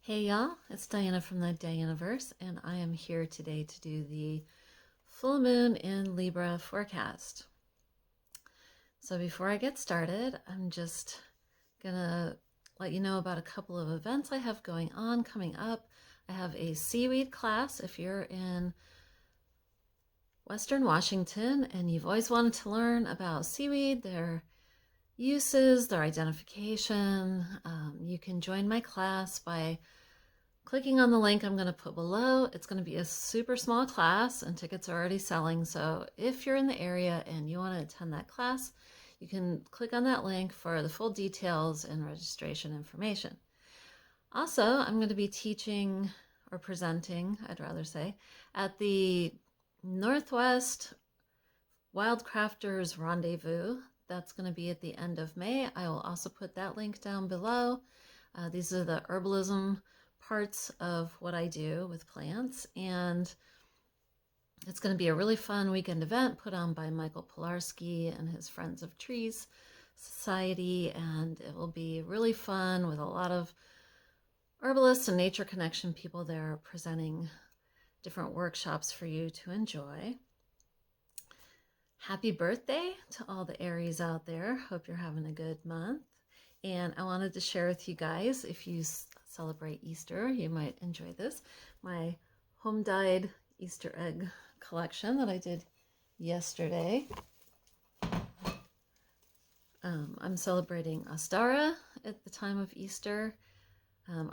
Hey y'all, it's Diana from the Dianiverse, and I am here today to do the full moon in Libra forecast. So before I get started, I'm just gonna let you know about a couple of events I have going on coming up. I have a seaweed class if you're in Western Washington and you've always wanted to learn about seaweed, their uses, their identification. You can join my class by clicking on the link I'm going to put below. It's going to be a super small class and tickets are already selling. So if you're in the area and you want to attend that class, you can click on that link for the full details and registration information. Also, I'm going to be teaching or presenting, I'd rather say, at the Northwest Wildcrafters Rendezvous. That's going to be at the end of May. I will also put that link down below. These are the herbalism parts of what I do with plants, and it's going to be a really fun weekend event put on by Michael Pilarski and his Friends of Trees Society, and it will be really fun with a lot of herbalists and nature connection people there presenting different workshops for you to enjoy. Happy birthday to all the Aries out there. Hope you're having a good month. And I wanted to share with you guys, if you celebrate Easter, you might enjoy this, my home dyed Easter egg collection that I did yesterday. I'm celebrating Ostara at the time of Easter.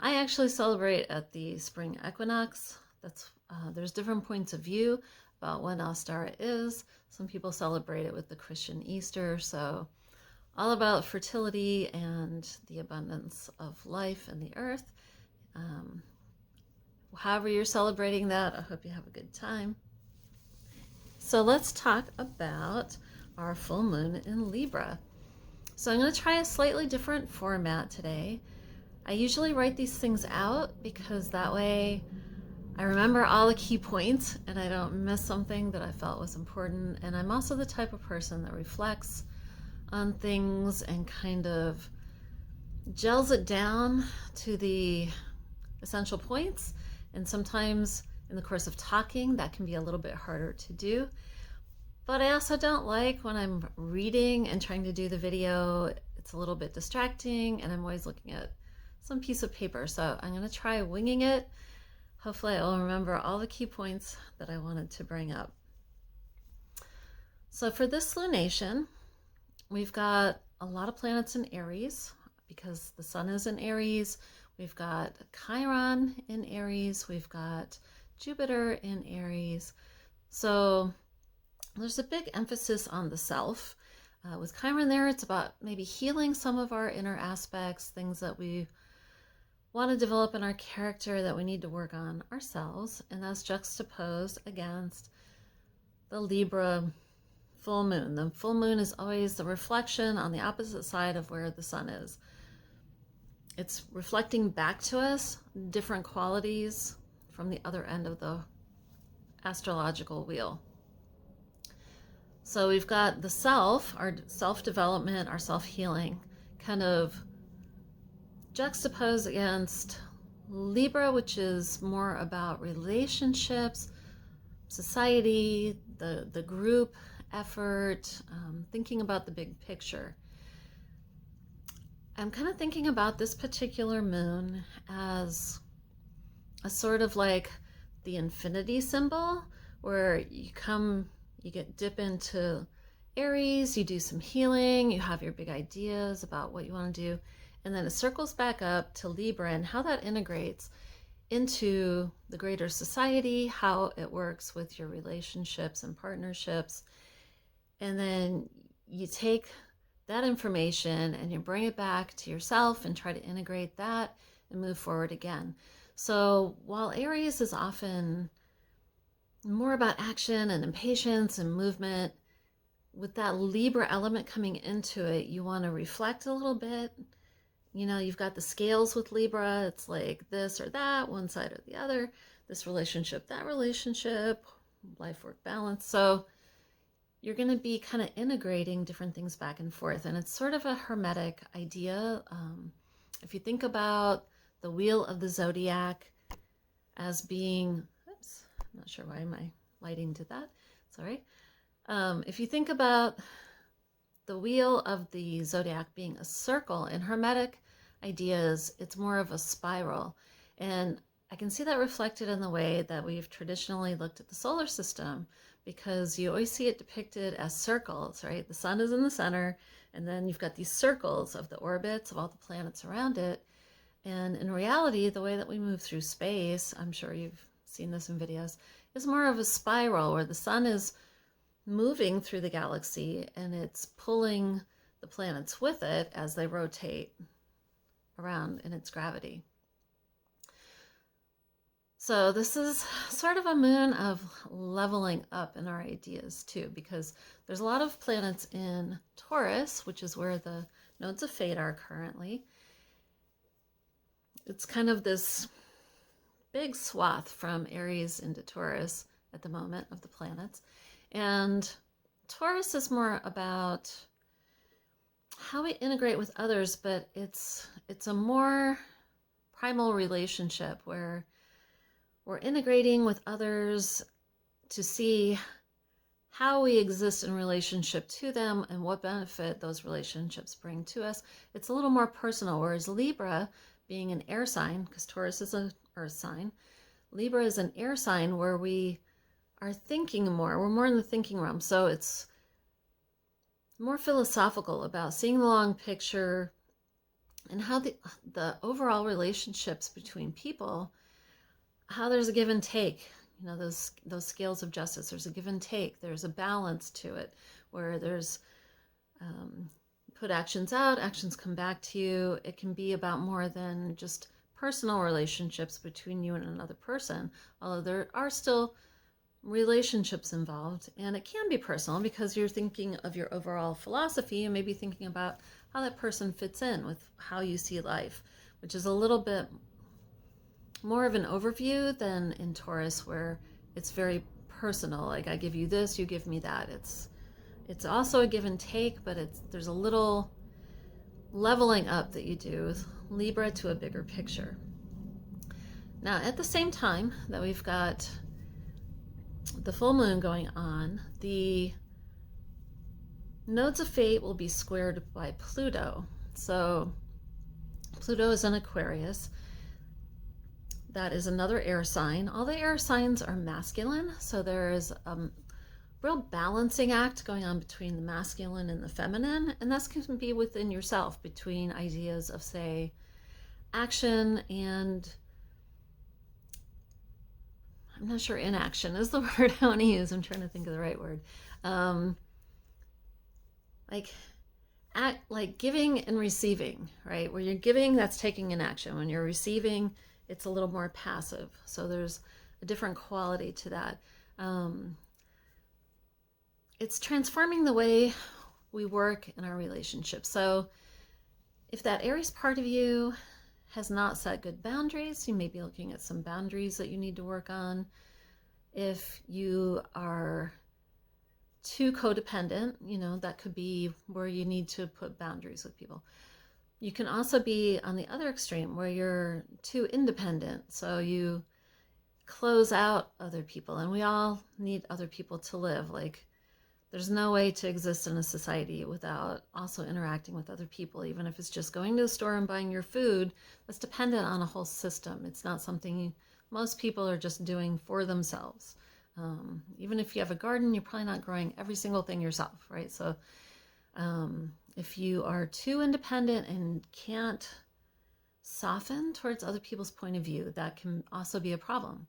I actually celebrate at the spring equinox. There's different points of view about when Ostara is. Some people celebrate it with the Christian Easter, so all about fertility and the abundance of life and the earth. However you're celebrating that, I hope you have a good time. So let's talk about our full moon in Libra. So I'm going to try a slightly different format today. I usually write these things out because that way I remember all the key points and I don't miss something that I felt was important. And I'm also the type of person that reflects on things and kind of gels it down to the essential points. And sometimes in the course of talking, that can be a little bit harder to do. But I also don't like when I'm reading and trying to do the video, it's a little bit distracting and I'm always looking at some piece of paper. So I'm going to try winging it. Hopefully I'll remember all the key points that I wanted to bring up. So for this lunation, we've got a lot of planets in Aries because the sun is in Aries. We've got Chiron in Aries. We've got Jupiter in Aries. So there's a big emphasis on the self. With Chiron there, it's about maybe healing some of our inner aspects, things that we want to develop in our character that we need to work on ourselves. And that's juxtaposed against the Libra full moon. The full moon is always the reflection on the opposite side of where the sun is. It's reflecting back to us different qualities from the other end of the astrological wheel. So we've got the self, our self-development, our self-healing, kind of juxtaposed against Libra, which is more about relationships, society, the group effort, thinking about the big picture. I'm kind of thinking about this particular moon as a sort of like the infinity symbol, where you dip into Aries, you do some healing, you have your big ideas about what you want to do, and then it circles back up to Libra and how that integrates into the greater society, how it works with your relationships and partnerships. And then you take that information and you bring it back to yourself and try to integrate that and move forward again. So while Aries is often more about action and impatience and movement, with that Libra element coming into it, you want to reflect a little bit. You know, you've got the scales with Libra. It's like this or that, one side or the other, this relationship, that relationship, life work balance. So you're going to be kind of integrating different things back and forth. And it's sort of a hermetic idea. If you think about the wheel of the zodiac as being, oops, I'm not sure why my lighting did that. Sorry. If you think about the wheel of the zodiac being a circle, in Hermetic ideas, it's more of a spiral. And I can see that reflected in the way that we've traditionally looked at the solar system, because you always see it depicted as circles, right? The sun is in the center, and then you've got these circles of the orbits of all the planets around it. And in reality, the way that we move through space, I'm sure you've seen this in videos, is more of a spiral where the sun is moving through the galaxy and it's pulling the planets with it as they rotate around in its gravity. So this is sort of a moon of leveling up in our ideas too, because there's a lot of planets in Taurus, which is where the nodes of fate are currently. It's kind of this big swath from Aries into Taurus at the moment of the planets. And Taurus is more about how we integrate with others, but it's a more primal relationship where we're integrating with others to see how we exist in relationship to them and what benefit those relationships bring to us. It's a little more personal, whereas Libra, being an air sign, because Taurus is an earth sign, Libra is an air sign where we are thinking more. We're more in the thinking realm. So it's more philosophical about seeing the long picture and how the overall relationships between people, how there's a give and take. You know, those scales of justice, there's a give and take. There's a balance to it where there's put actions out, actions come back to you. It can be about more than just personal relationships between you and another person, although there are still relationships involved, and it can be personal because you're thinking of your overall philosophy and maybe thinking about how that person fits in with how you see life, which is a little bit more of an overview than in Taurus, where it's very personal. Like, I give you this, you give me that. It's also a give and take, but there's a little leveling up that you do with Libra to a bigger picture. Now, at the same time that we've got the full moon going on, the nodes of fate will be squared by Pluto. So Pluto is in Aquarius. That is another air sign. All the air signs are masculine, so there is a real balancing act going on between the masculine and the feminine, and this can be within yourself, between ideas of, say, action and, I'm not sure inaction is the word I want to use. I'm trying to think of the right word. Like giving and receiving, right? Where you're giving, that's taking an action. When you're receiving, it's a little more passive. So there's a different quality to that. It's transforming the way we work in our relationships. So if that Aries part of you has not set good boundaries, you may be looking at some boundaries that you need to work on. If you are too codependent, you know, that could be where you need to put boundaries with people. You can also be on the other extreme where you're too independent. So you close out other people, and we all need other people to live. Like, there's no way to exist in a society without also interacting with other people, even if it's just going to the store and buying your food. That's dependent on a whole system. It's not something most people are just doing for themselves. Even if you have a garden, you're probably not growing every single thing yourself, right? So if you are too independent and can't soften towards other people's point of view, that can also be a problem.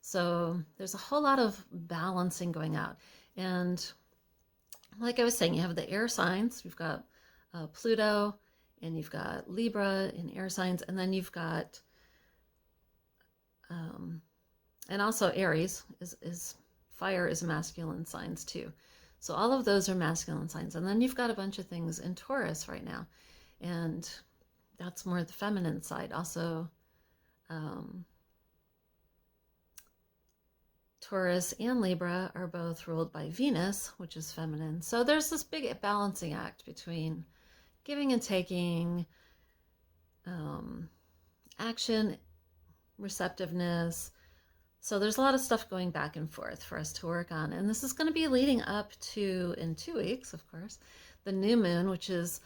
So there's a whole lot of balancing going out. And like I was saying, you have the air signs. You've got Pluto, and you've got Libra in air signs, and then you've got, and also Aries is fire, is masculine signs too. So all of those are masculine signs. And then you've got a bunch of things in Taurus right now, and that's more the feminine side. Also, Taurus and Libra are both ruled by Venus, which is feminine. So there's this big balancing act between giving and taking, action, receptiveness. So there's a lot of stuff going back and forth for us to work on. And this is going to be leading up to, in 2 weeks, of course, the new moon, which is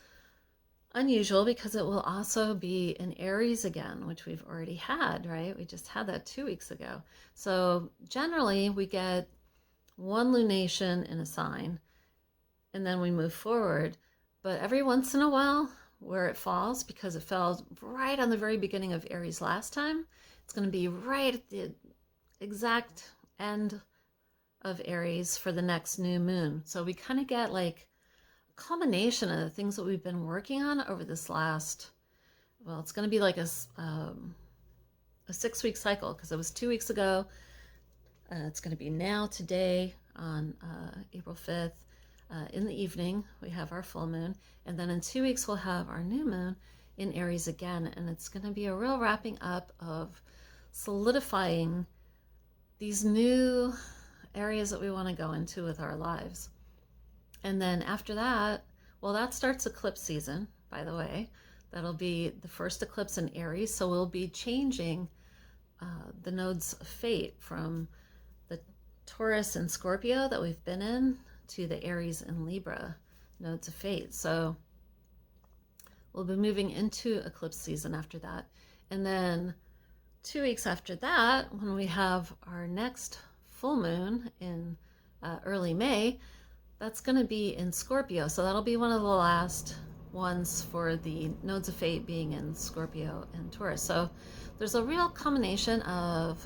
unusual because it will also be in Aries again, which we've already had, right? We just had that 2 weeks ago. So generally we get one lunation in a sign and then we move forward. But every once in a while, where it falls, because it fell right on the very beginning of Aries last time, it's going to be right at the exact end of Aries for the next new moon. So we kind of get like a culmination of the things that we've been working on over this last, well, it's going to be like a 6-week cycle, because it was 2 weeks ago. It's going to be now, today, on April 5th. In the evening, we have our full moon. And then in 2 weeks, we'll have our new moon in Aries again. And it's going to be a real wrapping up of solidifying these new areas that we want to go into with our lives. And then after that, well, that starts eclipse season, by the way. That'll be the first eclipse in Aries. So we'll be changing the nodes of fate from the Taurus and Scorpio that we've been in to the Aries and Libra nodes of fate. So we'll be moving into eclipse season after that. And then 2 weeks after that, when we have our next full moon in early May, that's going to be in Scorpio. So that'll be one of the last ones for the nodes of fate being in Scorpio and Taurus. So there's a real combination of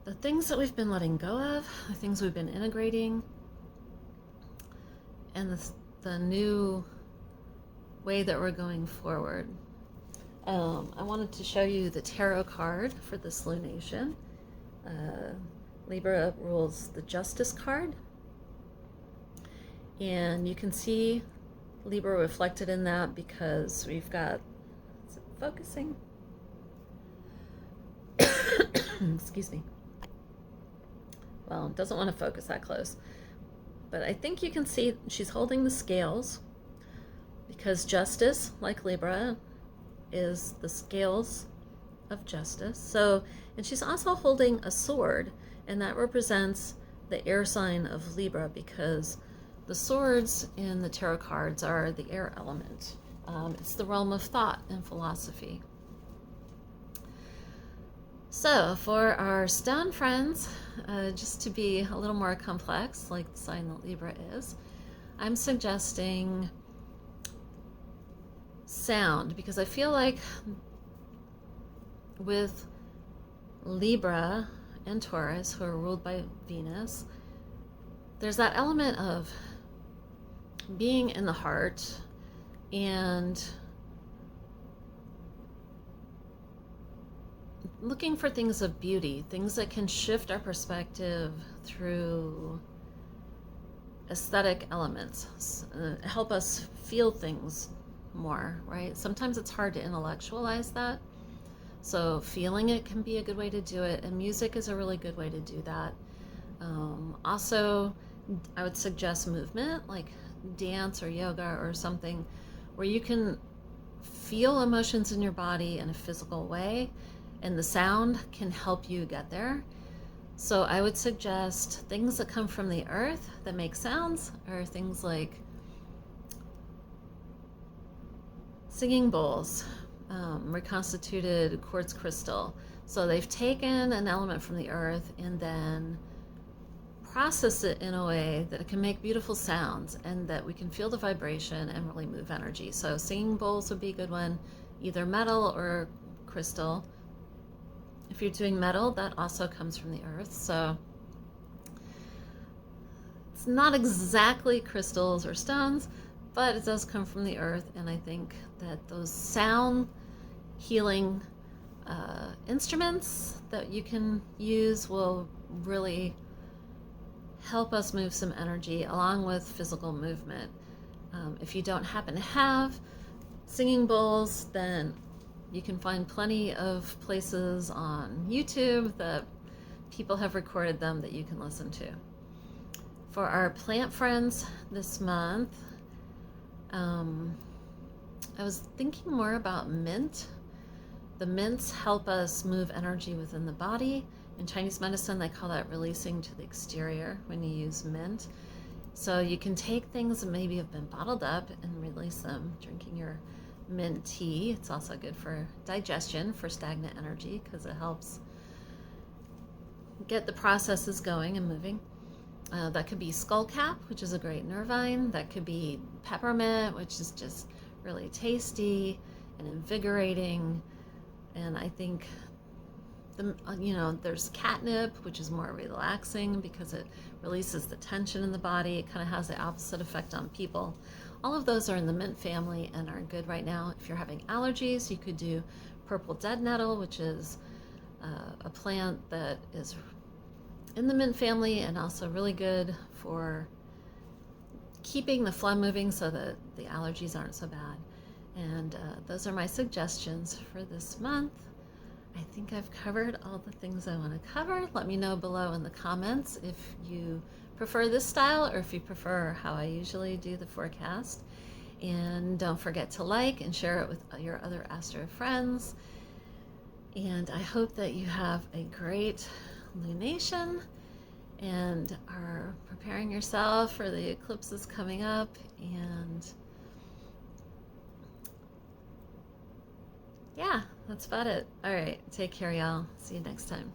the things that we've been letting go of, the things we've been integrating, and the new way that we're going forward. I wanted to show you the tarot card for this lunation. Libra rules the Justice card. And you can see Libra reflected in that because we've got, is it focusing? Excuse me. Well, it doesn't want to focus that close. But I think you can see she's holding the scales, because justice, like Libra, is the scales of justice. So, and she's also holding a sword, and that represents the air sign of Libra, because the swords in the tarot cards are the air element. It's the realm of thought and philosophy. So for our stone friends, just to be a little more complex, like the sign that Libra is, I'm suggesting sound, because I feel like with Libra and Taurus, who are ruled by Venus, there's that element of being in the heart and looking for things of beauty, things that can shift our perspective through aesthetic elements, help us feel things more, right? Sometimes it's hard to intellectualize that. So feeling it can be a good way to do it, and music is a really good way to do that. Also, I would suggest movement, like dance or yoga or something where you can feel emotions in your body in a physical way, and the sound can help you get there. So I would suggest things that come from the earth that make sounds are things like singing bowls, reconstituted quartz crystal. So they've taken an element from the earth and then process it in a way that it can make beautiful sounds and that we can feel the vibration and really move energy. So singing bowls would be a good one, either metal or crystal. If you're doing metal, that also comes from the earth. So it's not exactly crystals or stones, but it does come from the earth. And I think that those sound healing instruments that you can use will really help us move some energy along with physical movement. If you don't happen to have singing bowls, then you can find plenty of places on YouTube that people have recorded them that you can listen to. For our plant friends this month, I was thinking more about mint, The mints help us move energy within the body. In Chinese medicine, they call that releasing to the exterior when you use mint. So you can take things that maybe have been bottled up and release them, drinking your mint tea. It's also good for digestion, for stagnant energy, because it helps get the processes going and moving. That could be skullcap, which is a great nervine. That could be peppermint, which is just really tasty and invigorating. And I think there's catnip, which is more relaxing because it releases the tension in the body. It kind of has the opposite effect on people. All of those are in the mint family and are good right now. If you're having allergies, you could do purple dead nettle, which is a plant that is in the mint family and also really good for keeping the phlegm moving so that the allergies aren't so bad. And those are my suggestions for this month. I think I've covered all the things I want to cover. Let me know below in the comments if you prefer this style or if you prefer how I usually do the forecast. And don't forget to like and share it with your other astro friends. And I hope that you have a great lunation and are preparing yourself for the eclipses coming up. And yeah, that's about it. All right, take care, y'all. See you next time.